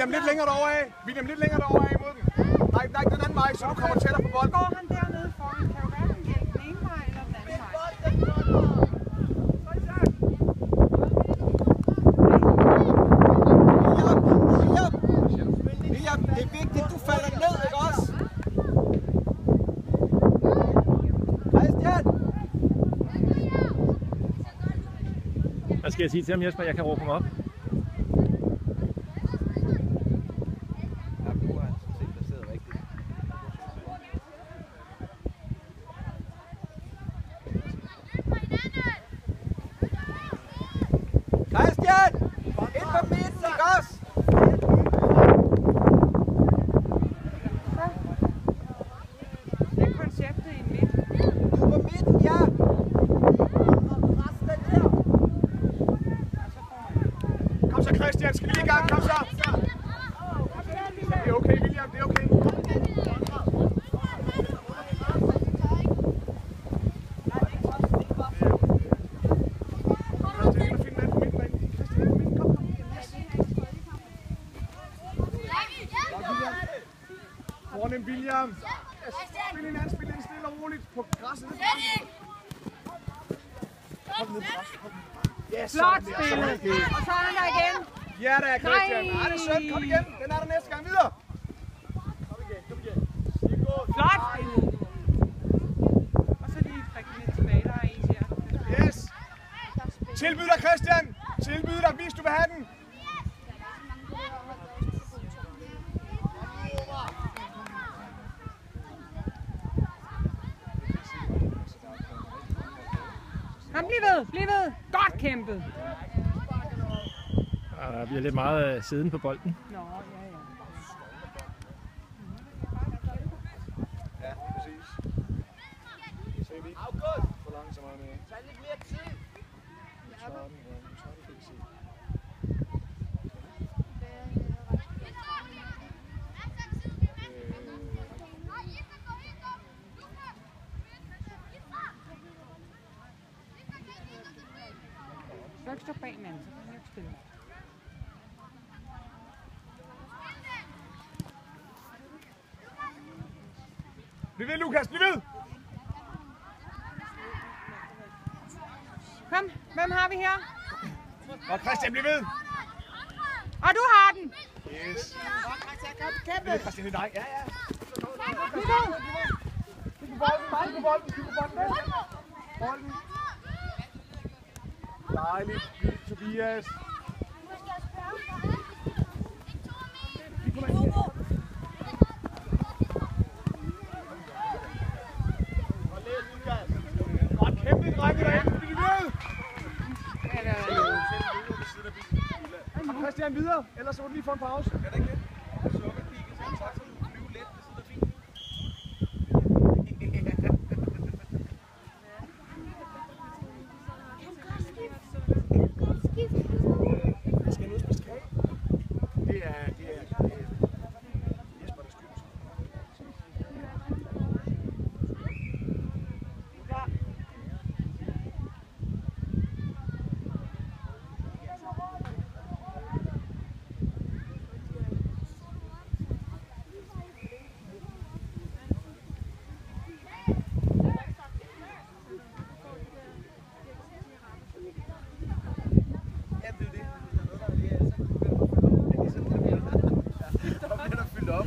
William lidt længere derovre af. William lidt længere derovre af mod den. Nej, den anden vej, så du kommer tættere på bolden. Går han dernede foran? Kan du hverken hjælpe den ene vej eller den anden vej? William, det er vigtigt, du falder ned, ikke også? Christian! Hvad skal jeg sige til ham, Jesper? Jeg kan råbe ham op. Christian! Ind på midten, ikke også? Det er konceptet i midten. Du er på midten, ja! Kom så, Christian. Skal vi lige i gang? Kom så. Det er okay, William. Det er okay. Fornem William. Spil en anden, spil en stille og roligt på græsset. Hold ned på græsset. Yes, Flot spillet. Og så er han der igen. Ja, der er Christian. Nej, det er sødt. Kom igen. Den er der næste gang videre. Kom igen. Flot spillet. Og så lige prikke lidt tilbage. Der er en her. Yes. Tilbyd dig, Christian. Tilbyd dig. Vis, du vil have den. Kom, bliv ved. Bliv ved. Godt kæmpet. Der bliver lidt meget siden på bolden. Nå, ja. Ja, præcis. Så er vi ikke for langsommere med. Tag lidt mere tid. Du skal ikke stå bag manden, så kan han ikke spille. Bliv ved, Lukas. Bliv ved. Kom, hvem har vi her? Og Christian, bliv ved. Og du har den. Yes. Det er Christian, det er dig. Ja. Bliv ved. Kig på bolden. Bolden. Dejligt. Tobias. Godt kæmpe, drenge derinde. Bliv ved. Og Christian videre, ellers så må du lige få en pause. Kan det ikke det? Det er Jesper, der skyder.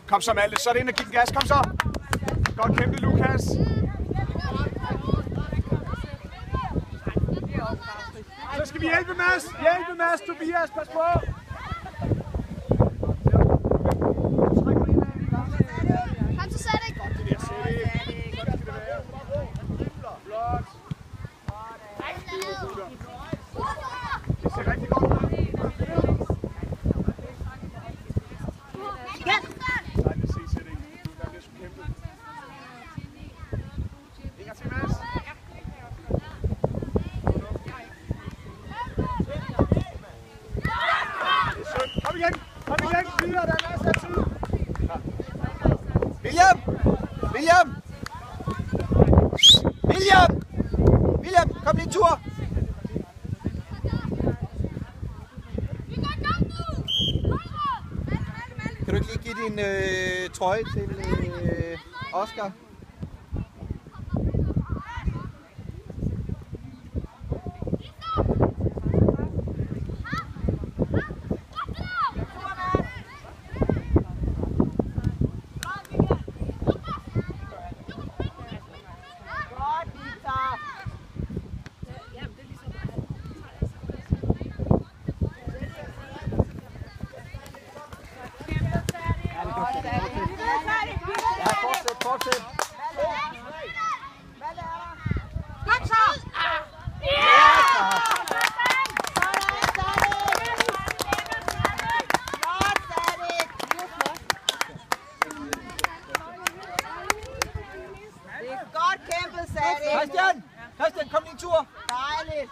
Kom så, Malte. Så er det ind og give den gas. Kom så. Godt kæmpet, Lukas. Så skal vi hjælpe Mads. Hjælpe Mads, Tobias. Pas på. Kom så, Sædik. Det ser rigtig godt ud. Nej, det ses ikke. Der bliver sgu kæmpet. Inger til Mads. Kom igen! Kom igen! Videre, der er masser af tid! William! William! William! William, kom lige en tur! Kan du ikke lige give din trøje til Oscar? Ja, fortsæt. Kom så! Christian, kom lige en tur. Dejligt.